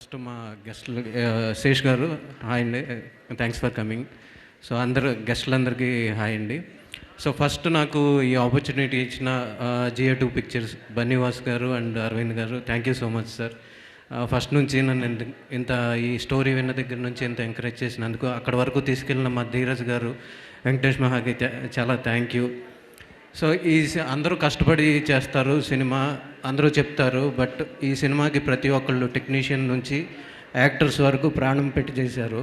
First మా గెస్ట్లు శేష్ గారు హాయ్ అండి, థ్యాంక్స్ ఫర్ కమింగ్. సో అందరు గెస్టులందరికీ హాయ్ అండి. సో ఫస్ట్ నాకు ఈ ఆపర్చునిటీ ఇచ్చిన GA2 పిక్చర్స్ బన్నీవాస్ గారు అండ్ అరవింద్ గారు, thank you so much sir. First నుంచి నన్ను ఇంత ఈ స్టోరీ విన్న దగ్గర నుంచి ఇంత ఎంకరేజ్ చేసినందుకు, అక్కడ వరకు తీసుకెళ్ళిన మా ధీరజ్ గారు, వెంకటేష్ మహాకి చాలా థ్యాంక్ యూ. సో అందరూ కష్టపడి చేస్తారు సినిమా, అందరూ చెప్తారు, బట్ ఈ సినిమాకి ప్రతి ఒక్కళ్ళు టెక్నీషియన్ నుంచి యాక్టర్స్ వరకు ప్రాణం పెట్టి చేశారు.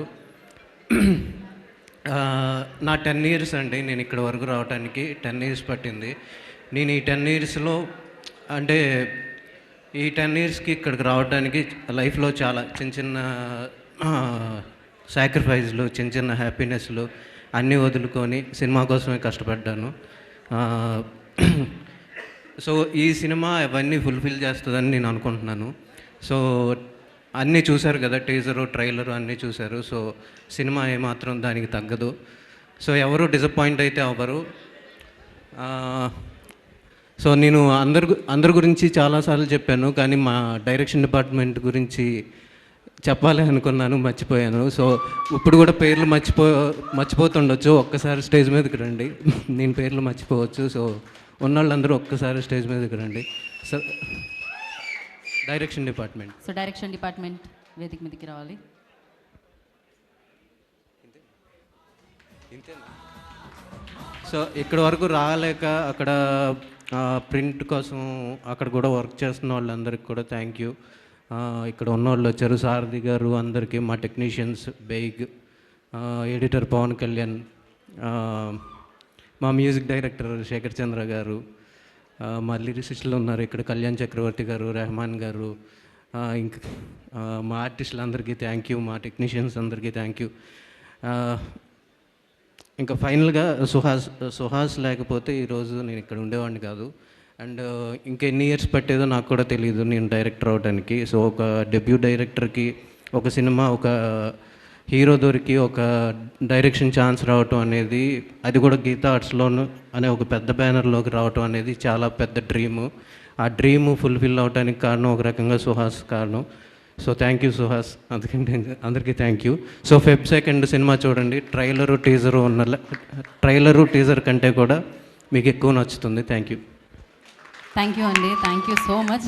నా 10 years అండి నేను ఇక్కడ వరకు రావడానికి 10 years పట్టింది. నేను ఈ 10 yearsలో అంటే ఈ 10 yearsకి ఇక్కడికి రావడానికి లైఫ్లో చాలా చిన్న చిన్న సాక్రిఫైస్లు, చిన్న చిన్న హ్యాపీనెస్లు అన్నీ వదులుకొని సినిమా కోసమే కష్టపడ్డాను. సో ఈ సినిమా అవన్నీ ఫుల్ఫిల్ చేస్తుందని నేను అనుకుంటున్నాను. సో అన్నీ చూశారు కదా, టీజరు, ట్రైలరు అన్నీ చూశారు. సో సినిమా ఏమాత్రం దానికి తగ్గదు. సో ఎవరు డిసప్పాయింట్ అయితే అవ్వరు. సో నేను అందరి గురించి చాలాసార్లు చెప్పాను, కానీ మా డైరెక్షన్ డిపార్ట్మెంట్ గురించి చెప్పాలి అనుకున్నాను, మర్చిపోయాను. సో ఇప్పుడు కూడా పేర్లు మర్చిపోతుండొచ్చు. ఒక్కసారి స్టేజ్ మీదకి రండి, నేను పేర్లు మర్చిపోవచ్చు. సో ఉన్నోళ్ళందరూ ఒక్కసారి స్టేజ్ మీదకి రండి. సో డైరెక్షన్ డిపార్ట్మెంట్ వేదిక మీదకి రావాలి. సో ఇక్కడ వరకు రాలేక అక్కడ ప్రింట్ కోసం అక్కడ కూడా వర్క్ చేస్తున్న వాళ్ళందరికీ కూడా థ్యాంక్ యూ. ఇక్కడ ఉన్నవాళ్ళు వచ్చారు, సారథి గారు, అందరికీ, మా టెక్నీషియన్స్, బెయిగ్, ఎడిటర్ పవన్ కళ్యాణ్, మా మ్యూజిక్ డైరెక్టర్ శేఖర్ చంద్ర గారు, మా లిరిసిస్టులు ఉన్నారు ఇక్కడ, కళ్యాణ్ చక్రవర్తి గారు, రెహమాన్ గారు, ఇంకా మా ఆర్టిస్టులందరికీ థ్యాంక్ యూ, మా టెక్నీషియన్స్ అందరికీ థ్యాంక్ యూ. ఇంకా ఫైనల్గా సుహాస్ లేకపోతే ఈరోజు నేను ఇక్కడ ఉండేవాడిని కాదు. అండ్ ఇంకెన్ని ఇయర్స్ పట్టేదో నాకు కూడా తెలియదు నేను డైరెక్టర్ అవడానికి. సో ఒక డెబ్యూ డైరెక్టర్కి ఒక సినిమా, ఒక హీరో దొరికి ఒక డైరెక్షన్ ఛాన్స్ రావటం అనేది, అది కూడా గీతా ఆర్ట్స్లోను అనే ఒక పెద్ద బ్యానర్లోకి రావటం అనేది చాలా పెద్ద డ్రీము. ఆ డ్రీము ఫుల్ఫిల్ అవడానికి కారణం ఒక రకంగా సుహాస్ కారణం. సో థ్యాంక్ యూ సుహాస్, అందుకంటే అందరికీ thank you. So Feb 2 cinema చూడండి. ట్రైలరు టీజర్ కంటే కూడా మీకు ఎక్కువ నచ్చుతుంది. థ్యాంక్ యూ అండి, థ్యాంక్ యూ సో మచ్.